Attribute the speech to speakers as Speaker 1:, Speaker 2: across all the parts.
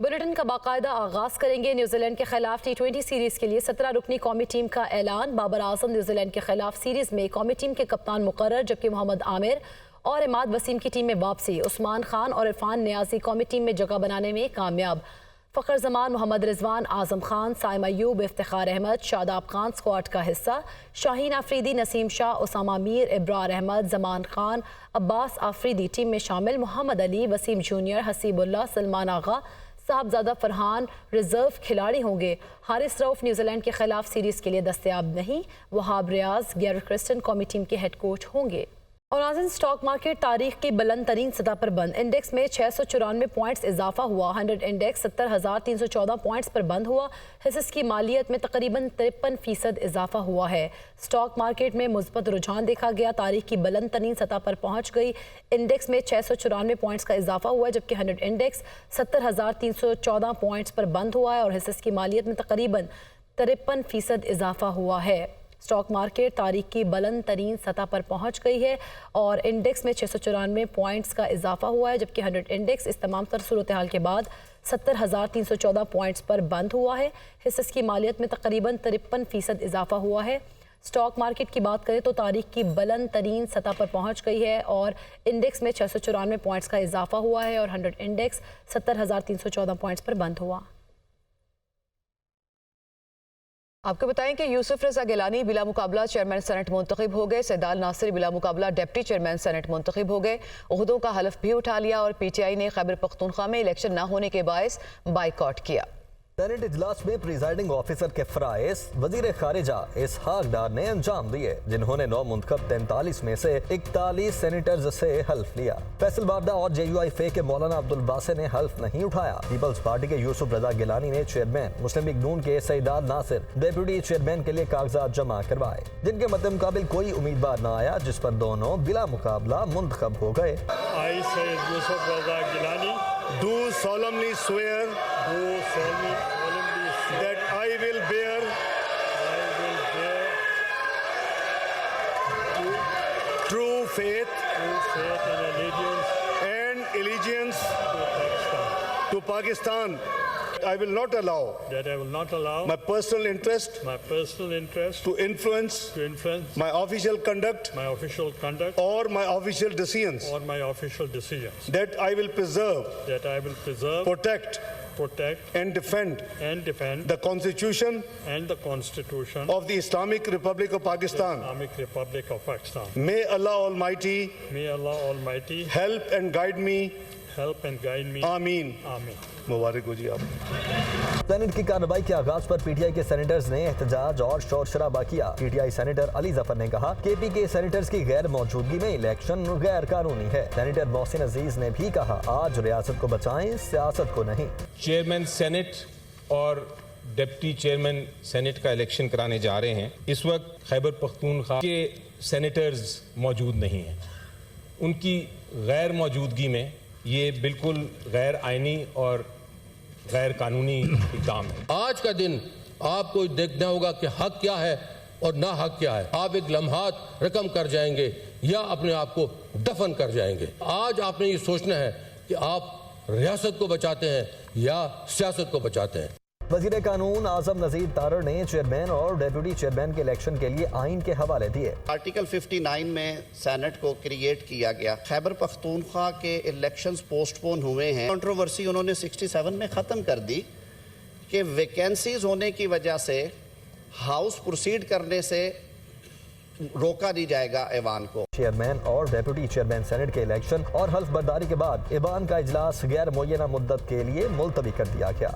Speaker 1: Bulletin کا باقاعدہ آغاز کریں گے۔ نیوزی لینڈ کے خلاف T20 سیریز کے لیے 17 رکنی قومی ٹیم کا اعلان۔ بابر اعظم نیوزی لینڈ کے خلاف سیریز میں قومی ٹیم کے کپتان مقرر، جبکہ محمد عامر اور عماد وسیم کی ٹیم میں واپسی۔ عثمان خان اور عرفان نیازی قومی ٹیم میں جگہ بنانے میں کامیاب۔ فخر زمان، محمد رضوان، اعظم خان، سائم ایوب، افتخار احمد، شاداب خان سکواڈ کا حصہ۔ شاہین آفریدی، نسیم شاہ، اسامہ میر، ابرار احمد، زمان خان، عباس آفریدی ٹیم میں شامل۔ محمد علی، وسیم جونیئر، حسیب اللہ، سلمان آغا، صاحبزادہ فرحان ریزرو کھلاڑی ہوں گے۔ حارث رؤف نیوزی لینڈ کے خلاف سیریز کے لیے دستیاب نہیں۔ وہاب ریاض، گیرٹ کرسٹن قومی ٹیم کے ہیڈ کوچ ہوں گے۔ اور ناظرین، سٹاک مارکیٹ تاریخ کی بلند ترین سطح پر بند۔ انڈیکس میں 694 پوائنٹس اضافہ ہوا۔ 100 انڈیکس 70,314 پوائنٹس پر بند ہوا۔ حصص کی مالیت میں تقریباً 53% اضافہ ہوا ہے۔ سٹاک مارکیٹ میں مثبت رجحان دیکھا گیا، تاریخ کی بلند ترین سطح پر پہنچ گئی۔ انڈیکس میں 694 پوائنٹس کا اضافہ ہوا ہے، جبکہ 100 انڈیکس 70,314 پوائنٹس پر بند ہوا ہے اور حصص کی مالیت میں تقریباً 53% اضافہ ہوا ہے۔ سٹاک مارکیٹ تاریخ کی بلند ترین سطح پر پہنچ گئی ہے اور انڈیکس میں 694 پوائنٹس کا اضافہ ہوا ہے، جبکہ 100 انڈیکس اس تمام تر صورتحال کے بعد 70,314 پوائنٹس پر بند ہوا ہے۔ حصص کی مالیت میں تقریباً 53% اضافہ ہوا ہے۔ سٹاک مارکیٹ کی بات کریں تو تاریخ کی بلند ترین سطح پر پہنچ گئی ہے اور انڈیکس میں 694 پوائنٹس کا اضافہ ہوا ہے اور 100 انڈیکس 70,314 پوائنٹس پر بند ہوا۔
Speaker 2: آپ کو بتائیں کہ یوسف رضا گیلانی بلا مقابلہ چیئرمین سینٹ منتخب ہو گئے۔ سیدال ناصر بلا مقابلہ ڈپٹی چیئرمین سینٹ منتخب ہو گئے۔ عہدوں کا حلف بھی اٹھا لیا اور پی ٹی آئی نے خیبر پختونخوا میں الیکشن نہ ہونے کے باعث بائیکاٹ کیا۔
Speaker 3: سینٹ اجلاس میں پریزائڈنگ آفیسر کے فرائض وزیر خارجہ اسحاق ڈار نے انجام دیے، جنہوں نے نو منتخب 43 میں سے 41 سینیٹرز سے حلف لیا۔ فیصل باردہ اور جے یو آئی فے کے مولانا عبدالباسط نے حلف نہیں اٹھایا۔ پیپلز پارٹی کے یوسف رضا گیلانی نے چیئرمین، مسلم لیگ نون کے سیدال ناصر ڈیپٹی چیئرمین کے لیے کاغذات جمع کروائے، جن کے مد مقابل کوئی امیدوار نہ آیا، جس پر دونوں بلا مقابلہ منتخب ہو گئے۔
Speaker 4: I, Syed Yusuf Raza Gilani,
Speaker 5: do solemnly swear that I will bear true faith
Speaker 4: and allegiance
Speaker 5: to Pakistan. I will not allow
Speaker 4: that I will not allow
Speaker 5: my personal interest to influence my official conduct
Speaker 4: my official conduct
Speaker 5: or my official decisions.
Speaker 4: or my official decisions.
Speaker 5: That I will preserve, protect, and defend the Constitution
Speaker 4: and the Constitution
Speaker 5: of the Islamic Republic of Pakistan.
Speaker 4: Islamic Republic of Pakistan.
Speaker 5: May Allah Almighty help and guide me. آمین. مبارک ہو جی آپ۔
Speaker 3: Saint کی کارروائی کے آغاز پر P T I کے senators نے احتجاج اور شور شرابہ کیا۔ P T I senator Ali Zafar نے کہا کہ پی کے سینیٹرز کی غیر موجودگی میں الیکشن غیر قانونی ہے۔ سینیٹر محسن عزیز نے بھی کہا، آج ریاست کو بچائیں، سیاست کو نہیں۔
Speaker 6: چیئرمین سینٹ اور ڈپٹی چیئرمین سینٹ کا الیکشن کرانے جا رہے ہیں۔ اس وقت خیبر پختونخوا کے سینیٹرز موجود نہیں ہیں۔ ان کی غیر موجودگی میں یہ بالکل غیر آئینی اور غیر قانونی اقدام ہے۔
Speaker 7: آج کا دن آپ کو دیکھنا ہوگا کہ حق کیا ہے اور نا حق کیا ہے۔ آپ ایک لمحات رقم کر جائیں گے یا اپنے آپ کو دفن کر جائیں گے۔ آج آپ نے یہ سوچنا ہے کہ آپ ریاست کو بچاتے ہیں یا سیاست کو بچاتے ہیں۔
Speaker 3: وزیر قانون اعظم نذیر تارڑ نے چیئرمین اور ڈیپٹی چیئرمین کے الیکشن کے لیے آئین کے حوالے دیے۔
Speaker 8: آرٹیکل 59 میں سینٹ کو کریٹ کیا گیا۔ خیبر پختونخوا کے الیکشنز پوسٹ پون ہوئے ہیں۔ کنٹروورسی انہوں نے 67 میں ختم کر دی کہ ویکینسیز ہونے کی وجہ سے ہاؤس پروسیڈ کرنے سے روکا نہیں جائے گا ایوان کو۔
Speaker 3: چیئرمین اور ڈیپٹی چیئرمین سینٹ کے الیکشن اور حلف برداری کے بعد ایوان کا اجلاس غیر معینہ مدت کے لیے ملتوی کر دیا گیا۔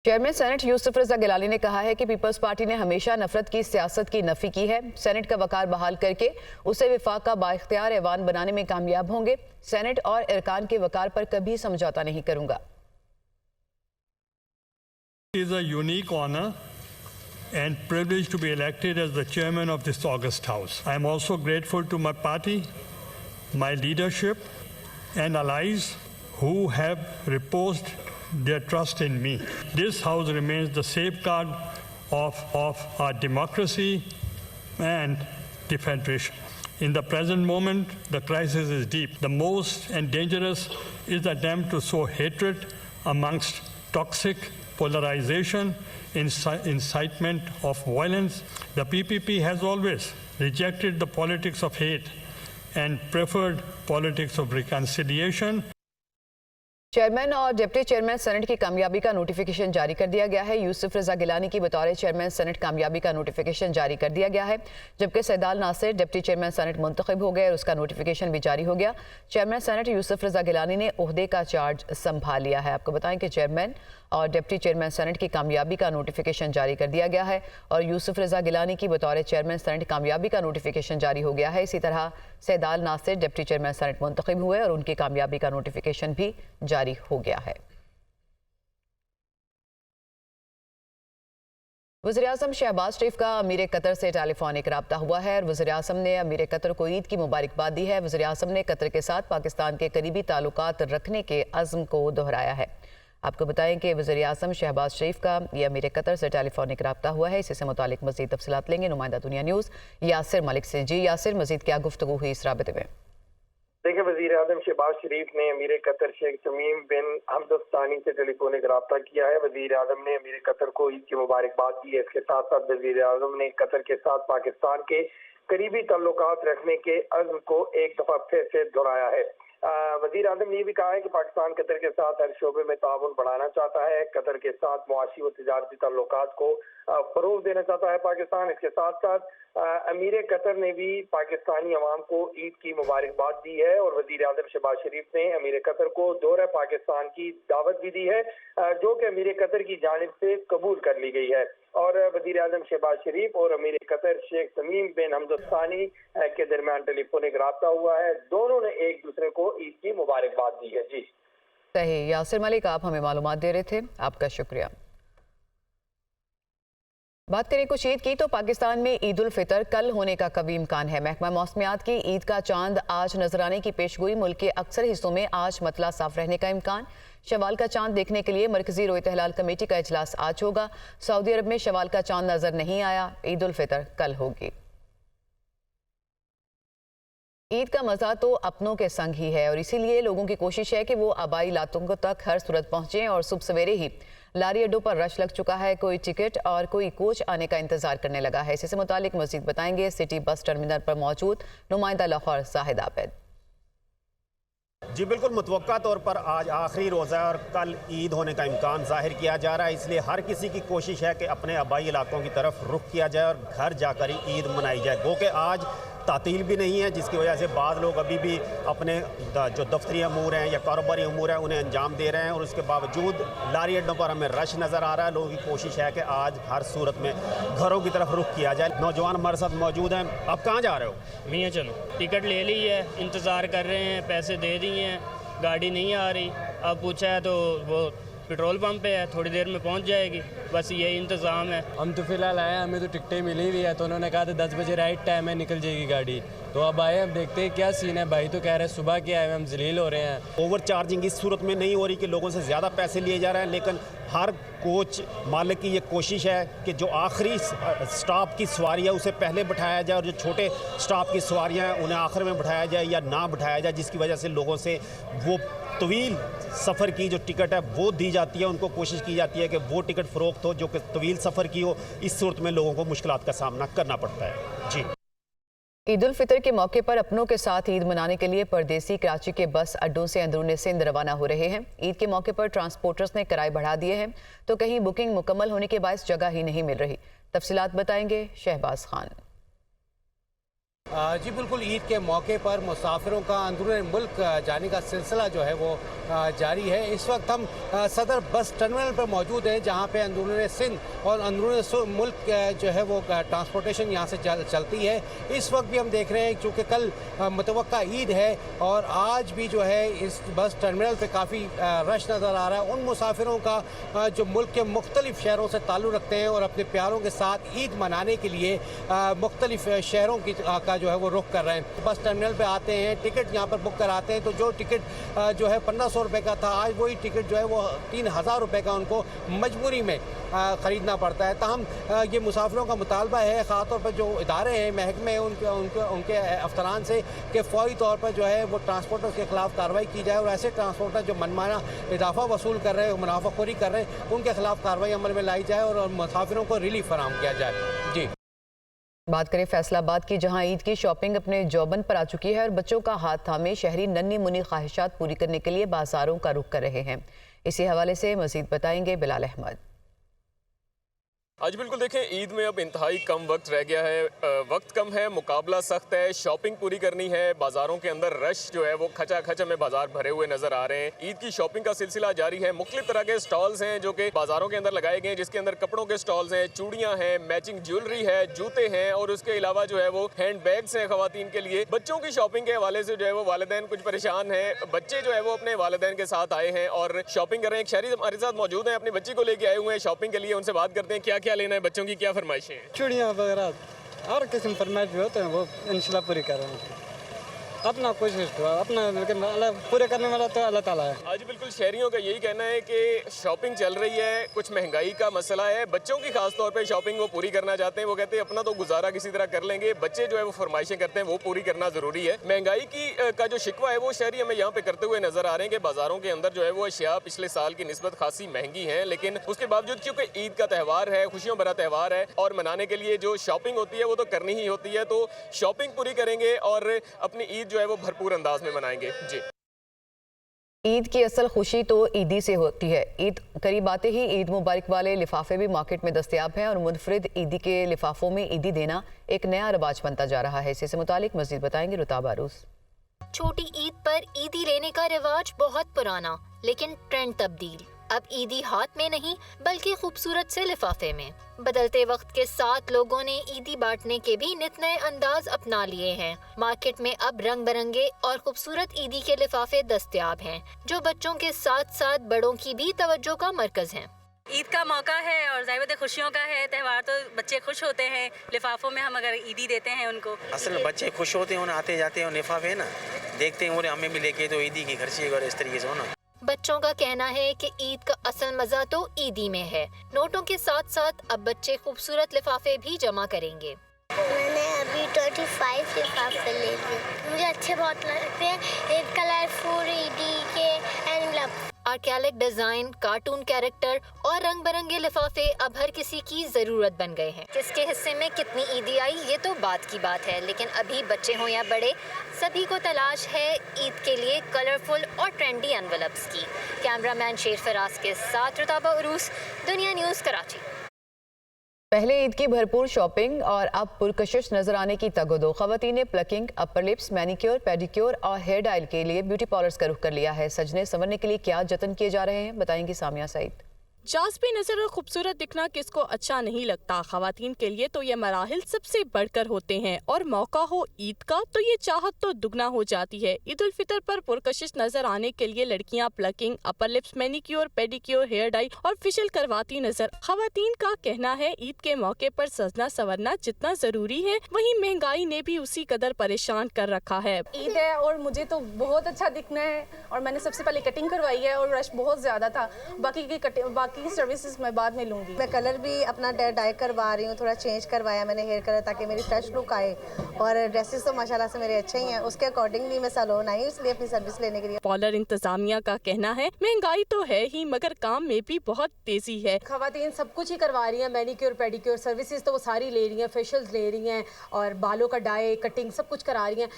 Speaker 2: چیئرمین سینٹ یوسف رضا گیلانی نے کہا ہے کہ پیپلز پارٹی نے ہمیشہ نفرت کی سیاست کی نفی کی ہے۔ سینٹ کا وقار بحال کر کے اسے وفاق کا بااختیار ایوان بنانے میں کامیاب ہوں گے۔ سینٹ اور ارکان کے وقار پر کبھی سمجھوتہ نہیں کروں گا۔
Speaker 4: It is a unique honor and privilege to be elected as the chairman of this august house. I am also grateful to my party, my leadership and allies who have reposed their trust in me. This house remains the safeguard of our democracy and the federation. In the present moment, the crisis is deep. The most and dangerous is the attempt to sow hatred amongst toxic polarization, incitement of violence. The PPP has always rejected the politics of hate and preferred politics of reconciliation.
Speaker 2: Chairman और deputy chairman senate की कामयाबी का notification जारी कर दिया गया है। यूसुफ रजा गिलानी की बतौर चेयरमैन सेनेट कामयाबी का नोटिफिकेशन जारी कर दिया गया है, जबकि सैदाल नासिर डिप्टी चेयरमैन सेनेट मुंतखब हो गए और उसका नोटिफिकेशन भी जारी हो गया। चेयरमैन सेनेट यूसुफ रजा गिलानी ने ओहदे का चार्ज संभाल लिया है। आपको बताएं कि चेयरमैन और डिप्टी चेयरमैन सेनेट की कामयाबी का नोटिफिकेशन जारी कर दिया गया है और यूसुफ रजा गिलानी की बतौर चेयरमैन सेनेट कामयाबी का नोटिफिकेशन जारी हो गया है। इसी तरह सैदाल नासिर डिप्टी चेयरमैन सेनेट मुंतखब हुए और उनकी कामयाबी का नोटिफिकेशन भी जारी हो गया है। वज़ीर-ए-आज़म शहबाज शरीफ का अमीर कतर से टेलीफोनिक रब्ता हुआ है और वज़ीर-ए-आज़म ने अमीर कतर को ईद की मुबारकबाद दी है। वज़ीर-ए-आज़म ने कतर के साथ पाकिस्तान के करीबी ताल्लुकात रखने के अज़्म को दोहराया है। आपको बताएं कि वज़ीर-ए-आज़म शहबाज शरीफ का ये अमीर कतर से टेलीफोनिक रब्ता हुआ है। इसी से मुतालिक मज़ीद तफसीलात लेंगे नुमाइंदा दुनिया न्यूज़ यासिर मलिक से। जी यासिर, मज़ीद क्या गुफ्तगू हुई इस राबते में?
Speaker 9: देखिए, वज़ीर-ए-आज़म शहबाज शरीफ ने अमीर कतर शेख तमीम बिन हमद अल थानी से टेलीफोनिक रब्ता किया है। वज़ीर-ए-आज़म ने अमीर कतर को ईद की मुबारकबाद दी है। इसके साथ साथ वज़ीर-ए-आज़म ने कतर के साथ पाकिस्तान के करीबी ताल्लुकात रखने के अज़्म को एक दफ़ा फिर से दोहराया है। वज़ीर-ए-आज़म ने ये भी कहा है कि पाकिस्तान कतर के साथ हर शोबे में ताउन बढ़ाना चाहता है। कतर के साथ मुआशी व तिजारती ताल्लुकात को फ़रोग़ देना चाहता है पाकिस्तान। इसके साथ साथ अमीर कतर ने भी पाकिस्तानी अवाम को ईद की मुबारकबाद दी है और वज़ीर-ए-आज़म शहबाज शरीफ ने अमीर कतर को दौरा पाकिस्तान की दावत भी दी है, जो कि अमीर कतर की जानिब से कबूल कर ली गई है। और वज़ीर-ए-आज़म शहबाज शरीफ और अमीर कतर शेख तमीम बिन हमद अल थानी के दरमियान टेलीफोनिक रब्ता हुआ है। दोनों ने एक दूसरे को ईद की मुबारकबाद दी है। जी
Speaker 2: सही, यासिर मलिक आप हमें मालूमात दे रहे थे, आपका शुक्रिया। बात करें कुछ ईद की तो पाकिस्तान में ईद उल फितर कल होने का कभी इम्कान है। महकमा मौसमियात की ईद का चांद आज नजर आने की पेशगोई। मुल्क के अक्सर हिस्सों में आज मतला साफ रहने का इम्कान। शवाल का चांद देखने के लिए मरकजी रोयत हिलाल कमेटी का इजलास आज होगा। सऊदी अरब में शवाल का चांद नजर नहीं आया। ईद उल फितर कल होगी। ईद का मज़ा तो अपनों के संग ही है और इसीलिए लोगों की कोशिश है कि वो आबाई इलाकों तक हर सूरत पहुंचें और सुबह सवेरे ही लारी अड्डों पर रश लग चुका है। कोई टिकट और कोई कोच आने का इंतजार करने लगा है। इसी से मुतालिक मज़ीद बताएंगे सिटी बस टर्मिनल पर मौजूद नुमाइंदा लाहौर शाहिद आबिद।
Speaker 10: जी बिल्कुल, मुतवक्का तौर पर आज आखिरी रोज़ा है और कल ईद होने का इम्कान ज़ाहिर किया जा रहा है, इसलिए हर किसी की कोशिश है कि अपने आबाई इलाकों की तरफ रुख किया जाए और घर जाकर ही ईद मनाई जाए। गो कि आज तातील भी नहीं है, जिसकी वजह से बाद लोग अभी भी अपने जो दफ्तरी अमूर हैं या कारोबारी अमूर हैं उन्हें अंजाम दे रहे हैं और उसके बावजूद लारी अड्डों पर हमें रश नज़र आ रहा है। लोगों की कोशिश है कि आज हर सूरत में घरों की तरफ रुख किया जाए। नौजवान हमारे साथ मौजूद हैं। आप कहाँ जा रहे हो?
Speaker 11: मियाँ चलो, टिकट ले ली है, इंतज़ार कर रहे हैं, पैसे दे दिए हैं, गाड़ी नहीं आ रही। अब पूछा है तो वो पेट्रोल पंप पे है, थोड़ी देर में पहुंच जाएगी, बस यही इंतज़ाम है।
Speaker 12: हम तो फ़िलहाल आए, हमें तो टिकटें मिली हुई है, तो उन्होंने कहा था 10 बजे राइट टाइम है, निकल जाएगी गाड़ी। तो अब आए, अब देखते हैं क्या सीन है। भाई तो कह रहे हैं सुबह के आए, हम जलील हो रहे हैं।
Speaker 10: ओवर चार्जिंग इस सूरत में नहीं हो रही कि लोगों से ज़्यादा पैसे लिए जा रहे हैं, लेकिन हर कोच मालिक की ये कोशिश है कि जो आखिरी स्टॉप की सवारी है उसे पहले बिठाया जाए और जो छोटे स्टॉप की सवारियाँ हैं उन्हें आखिर में बिठाया जाए या ना बिठाया जाए, जिसकी वजह से लोगों से वो तवील सफ़र की जो टिकट है वो दी जाती है। उनको कोशिश की जाती है कि वो टिकट फ़रोख्त हो जो कि तवील सफ़र की हो। इस सूरत में लोगों को मुश्किलात का सामना करना पड़ता है। जी,
Speaker 2: ईद उल फितर के मौके पर अपनों के साथ ईद मनाने के लिए परदेसी कराची के बस अड्डों से अंदरूनी सिंध रवाना हो रहे हैं। ईद के मौके पर ट्रांसपोर्टर्स ने किराए बढ़ा दिए हैं तो कहीं बुकिंग मुकम्मल होने के बायस जगह ही नहीं मिल रही। तफसीलात बताएंगे शहबाज खान।
Speaker 12: जी बिल्कुल, ईद के मौके पर मुसाफिरों का अंदरूनी मुल्क जाने का सिलसिला जो है वो जारी है। इस वक्त हम सदर बस टर्मिनल पर मौजूद हैं, जहां पे अंदरूनी सिंध और अंदरूनी मुल्क जो है वो ट्रांसपोर्टेशन यहां से चलती है। इस वक्त भी हम देख रहे हैं क्योंकि कल मुतवक्का ईद है और आज भी जो है इस बस टर्मिनल पे काफ़ी रश नज़र आ रहा है। उन मुसाफिरों का जो मुल्क के मुख्तलिफ शहरों से ताल्लुक़ रखते हैं और अपने प्यारों के साथ ईद मनाने के लिए मुख्तलिफ शहरों का का जो है वो रुख कर रहे हैं। बस टर्मिनल पे आते हैं, टिकट यहाँ पर बुक कराते हैं, तो जो टिकट जो है 1500 रुपये का था, आज वही टिकट जो है वो 3000 रुपये का उनको मजबूरी में ख़रीदना पड़ता है। ताहम ये मुसाफिरों का मुतालबा है, ख़ासतौर पर जो इदारे हैं, महकमे उनके अफसरान से, कि फौरी तौर पर जो है वो ट्रांसपोर्टर्स के खिलाफ कार्रवाई की जाए और ऐसे ट्रांसपोर्टर जो मनमाना इजाफा वसूल कर रहे हैं, मुनाफाखोरी कर रहे हैं, उनके खिलाफ कार्रवाई अमल में लाई जाए और मुसाफिरों को रिलीफ फराहम किया जाए। जी,
Speaker 2: बात करें फैसलाबाद की, जहां ईद की शॉपिंग अपने जौबन पर आ चुकी है और बच्चों का हाथ थामे शहरी नन्ही मुन्नी ख्वाहिशात पूरी करने के लिए बाजारों का रुख कर रहे हैं। इसी हवाले से मजीद बताएंगे बिलाल अहमद।
Speaker 13: आज बिल्कुल देखें, ईद में अब इंतहाई कम वक्त रह गया है, वक्त कम है, मुकाबला सख्त है, शॉपिंग पूरी करनी है, बाज़ारों के अंदर रश जो है वो खचा खचा में बाजार भरे हुए नज़र आ रहे हैं। ईद की शॉपिंग का सिलसिला जारी है। मुख्तलिफ तरह के स्टॉल्स हैं जो कि बाज़ारों के अंदर लगाए गए हैं, जिसके अंदर कपड़ों के स्टॉल्स हैं, चूड़ियाँ हैं, मैचिंग ज्वेलरी है, जूते हैं और उसके अलावा जो है वो हैंड बैग्स हैं ख़वातीन के लिए। बच्चों की शॉपिंग के हवाले से जो है वो वालिदैन कुछ परेशान हैं। बच्चे जो है वो अपने वालिदैन के साथ आए हैं और शॉपिंग कर रहे हैं। एक शहरी हमारे साथ मौजूद हैं, अपनी बच्ची को लेके आए हुए हैं शॉपिंग के लिए। उनसे बात करते हैं क्या क्या लेना है, बच्चों की क्या फरमाइशें हैं।
Speaker 14: चूड़ियाँ वगैरह हर किस्म फरमाइश भी होते हैं, वो इंशाल्लाह पूरी कर रहे हैं। अपना कोशिश तो अपना पूरे करने वाला तो अल्लाह ताला है।
Speaker 13: आज बिल्कुल शहरियों का यही कहना है कि शॉपिंग चल रही है, कुछ महंगाई का मसला है, बच्चों की खास तौर पे शॉपिंग वो पूरी करना चाहते हैं। वो कहते हैं अपना तो गुजारा किसी तरह कर लेंगे, बच्चे जो है वो फरमाइशें करते हैं, वो पूरी करना ज़रूरी है। महंगाई की का जो शिकवा है वो शहरी हमें यहाँ पे करते हुए नजर आ रहे हैं कि बाजारों के अंदर जो है वो अशिया पिछले साल की निस्बत खासी महंगी है, लेकिन उसके बावजूद क्योंकि ईद का त्यौहार है, खुशियों भरा त्यौहार है और मनाने के लिए जो शॉपिंग होती है वो तो करनी ही होती है, तो शॉपिंग पूरी करेंगे और अपनी ईद जो है वो भरपूर अंदाज में मनाएंगे। जी,
Speaker 2: ईद की असल खुशी तो ईदी से होती है। ईद करीब आते ही ईद मुबारक वाले लिफाफे भी मार्केट में दस्तयाब हैं और मुनफरिद ईदी के लिफाफों में ईदी देना एक नया रिवाज बनता जा रहा है। इससे मुतालिक मज़ीद बताएंगे रुताब आरूस।
Speaker 15: छोटी ईद पर ईदी लेने का रिवाज बहुत पुराना, लेकिन ट्रेंड तब्दील। अब ईदी हाथ में नहीं बल्कि खूबसूरत से लिफाफे में। बदलते वक्त के साथ लोगों ने ईदी बांटने के भी नित नए अंदाज अपना लिए हैं। मार्केट में अब रंग बिरंगे और खूबसूरत ईदी के लिफाफे दस्तयाब हैं, जो बच्चों के साथ साथ बड़ों की भी तवज्जो का मरकज हैं।
Speaker 16: ईद का मौका है और ज़ाहिर खुशियों का है त्यौहार, तो बच्चे खुश होते हैं। लिफाफों में हम अगर ईदी देते हैं उनको,
Speaker 17: असल बच्चे खुश होते हैं, उन्हें आते जाते हैं लिफाफे ना देखते हैं, उन्हें हमें भी लेके तो ईदी की खर्ची और इस तरीके से होना।
Speaker 15: बच्चों का कहना है कि ईद का असल मजा तो ईदी में है। नोटों के साथ साथ अब बच्चे खूबसूरत लिफाफे भी जमा करेंगे।
Speaker 18: मैंने अभी 25 लिफाफे ले लिए, मुझे अच्छे बहुत लगते हैं। एक कलरफुल ईदी के एनवलप,
Speaker 15: आर्कैलिक डिजाइन, कार्टून कैरेक्टर और रंग बिरंगे लिफाफे अब हर किसी की जरूरत बन गए हैं। किसके हिस्से में कितनी ईदी आई ये तो बात की बात है, लेकिन अभी बच्चे हों या बड़े, सभी को तलाश है ईद के लिए कलरफुल और ट्रेंडी एनवलप्स की। कैमरामैन शेर फराज के साथ रुताबा उरूस, दुनिया न्यूज़, कराची।
Speaker 2: पहले ईद की भरपूर शॉपिंग और अब पुरकशिश नजर आने की तगोदो। खवातीन ने plucking, upper lips, manicure, pedicure और हेयर डायल के लिए ब्यूटी पार्लर्स का रुख कर लिया है। सजने संवरने के लिए क्या जतन किए जा रहे हैं, बताएंगी सामिया सईद।
Speaker 19: जाज़बी नज़र और खूबसूरत दिखना किसको अच्छा नहीं लगता। खवातीन के लिए तो ये मराहिल सबसे बढ़कर होते हैं और मौका हो ईद का तो ये चाहत तो दुगना हो जाती है। ईद उल फितर पर पुरकशिश नजर आने के लिए लड़कियां plucking, upper lips, manicure, pedicure, hair dye और फेशियल करवाती नजर। खवातीन का कहना है ईद के मौके पर सजना संवरना जितना जरूरी है, वहीं महंगाई ने भी उसी कदर परेशान कर रखा है।
Speaker 20: ईद है और मुझे तो बहुत अच्छा दिखना है और मैंने सबसे पहले कटिंग करवाई है और रश बहुत ज्यादा था। बाकी सर्विसेज मैं बाद में लूंगी।
Speaker 21: मैं कलर भी अपना डाई करवा रही हूँ, थोड़ा चेंज करवाया मैंने हेयर कलर ताकि मेरी फ्रेश लुक आए और ड्रेसेस तो माशाल्लाह से मेरे अच्छे ही हैं। उसके अकॉर्डिंगली मैं सैलून आई इसलिए अपनी सर्विस लेने के लिए।
Speaker 19: पार्लर इंतजामिया का कहना है महंगाई तो है ही मगर काम में भी बहुत तेजी है।
Speaker 20: खवातीन सब कुछ ही करवा रही हैं, मैनिक्योर पेडिक्योर सर्विसेज तो वो सारी ले रही हैं, फेशियल्स ले रही हैं और बालों का डाई, कटिंग सब कुछ करा रही हैं।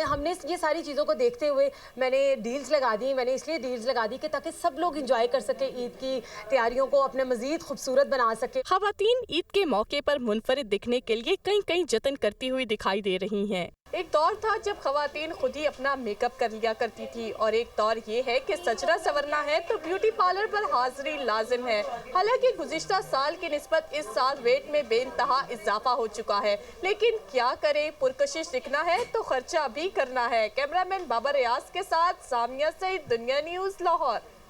Speaker 20: हमने ये सारी चीज़ों को देखते हुए मैंने डील्स लगा दी। मैंने इसलिए डील्स लगा दी कि ताकि सब लोग इंजॉय कर सके, ईद की तैयारियों को अपने मजीद खूबसूरत बना सके।
Speaker 19: खवातीन ईद के मौके पर मुनफरिद दिखने के लिए कहीं कहीं जतन करती हुई दिखाई दे रही हैं।
Speaker 20: एक दौर था जब खवातीन खुद ही अपना मेकअप कर लिया करती थी और एक दौर ये है कि सजना संवरना है तो ब्यूटी पार्लर पर हाजिरी लाजिम है। हालांकि गुज़िश्ता साल की निस्बत इस साल रेट में बेइंतहा इजाफा हो चुका है, लेकिन क्या करे, पुरकशिश दिखना है तो खर्चा भी करना है। कैमरामैन बाबर रियाज के साथ सामिया सईद, दुनिया न्यूज़, लाहौर।